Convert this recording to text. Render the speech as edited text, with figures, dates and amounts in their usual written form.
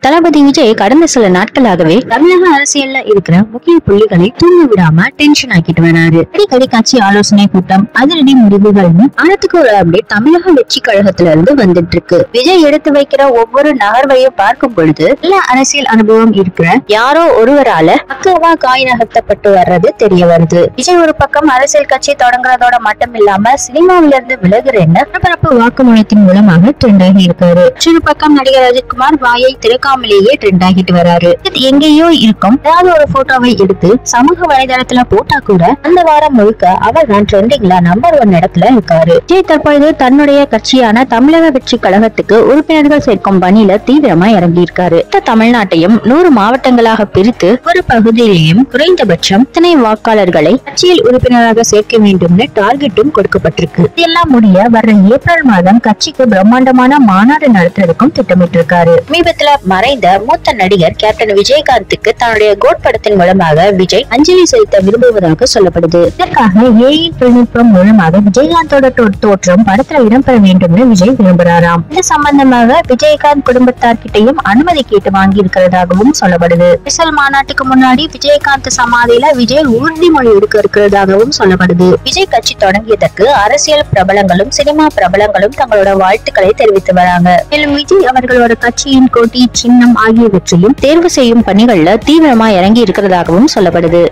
தளபதி விஜய் கடந்த சில நாட்களாகவே தமிழக அரசியல்ல இருக்கிற முக்கிய புள்ளிகளை தூங்க விடாம டென்ஷன் ஆக்கிட்டு வராரு. அடிக்கடி கட்சி ஆலோசனை கூட்டம், அதிரடி முடிவுகள்னு அனைத்துக்கு ஒரு அப்டேட் தமிழக வெற்றி கழகத்துல இருந்து வந்துட்டு இருக்கு. விஜய் எடுத்து வைக்கிற ஒவ்வொரு நகர்வையும் பார்க்கும் பொழுது நல்ல அரசியல் அனுபவம் இருக்கிற யாரோ ஒருவரால பக்கவா காய் நகர்த்தப்பட்டு வர்றது தெரிய வருது. விஜய் ஒரு பக்கம் அரசியல் கட்சி தொடங்குறதோட மட்டும் இல்லாம சினிமாவில இருந்து விலகுறேன்னு பரபரப்பு வாக்குமூலத்தின் மூலமாக ட்ரெண்ட் ஆகி இருக்காரு. ஒரு பக்கம் நடிகர் ராஜ்குமார் வாயை திறக்காமலேயே ட்ரெண்ட் ஆகிட்டு வராரு. எங்கேயோ இருக்கும் ஏதாவது ஒரு போட்டோவை எடுத்து சமூக வலைதளத்துல போட்டா கூட அந்த வாரம் முழுக்க அவர் தான் ட்ரெண்டிங்ல நம்பர் 1 இடத்துல இருக்காரு. விஜய் தற்பொழுது தன்னுடைய கட்சியான தமிழக வெற்றி கழகத்துக்கு உறுப்பினர்கள் சேர்க்கும் பணியில தீவிரமா இறங்கி இருக்காரு. தமிழ்நாட்டையும் 100 மாவட்டங்களாக பிரித்து ஒரு பகுதியிலேயும் குறைந்தபட்சம் இத்தனை வாக்காளர்களை கட்சியில் உறுப்பினராக சேர்க்க வேண்டும் டார்கெட்டும் கொடுக்கப்பட்டிருக்கு. இதெல்லாம் முடிய வர்ற ஏப்ரல் மாதம் கட்சிக்கு பிரம்மாண்டமான மாநாடு நடத்துறதுக்கும் திட்டமிட்டிருக்காரு. சமீபத்துல மறைந்த மூத்த நடிகர் கேப்டன் விஜயகாந்துக்கு தன்னுடைய கோட் படத்தின் மூலமாக விஜய் அஞ்சலி செலுத்த விரும்புவதாக சொல்லப்படுது. இதற்காக AI தொழில்நுட்பம் மூலமாக விஜயகாந்தோட தோற்றம் படத்துல இடம்பெற வேண்டும் விஜய் விரும்புகிறாராம். இது சம்பந்தமாக விஜயகாந்த் குடும்பத்தார்கிட்டையும் அனுமதி கேட்டு வாங்கி இருக்கிறதாகவும் சொல்லப்படுது. விசல் மாநாட்டுக்கு முன்னாடி விஜயகாந்த் சமாதியில விஜய் உறுதிமொழி எடுக்க இருக்கிறதாகவும் சொல்லப்படுது. விஜய் கட்சி தொடங்கியதற்கு அரசியல் பிரபலங்களும் சினிமா பிரபலங்களும் தங்களோட வாழ்த்துக்களை தெரிவித்து வராங்க. மேலும் விஜய் அவர்களோட கட்சியின் கொடி, சின்னம் ஆகியவற்றையும் தேர்வு செய்யும் பணிகள்ல தீவிரமா இறங்கி இருக்கிறதாகவும் சொல்லப்படுது.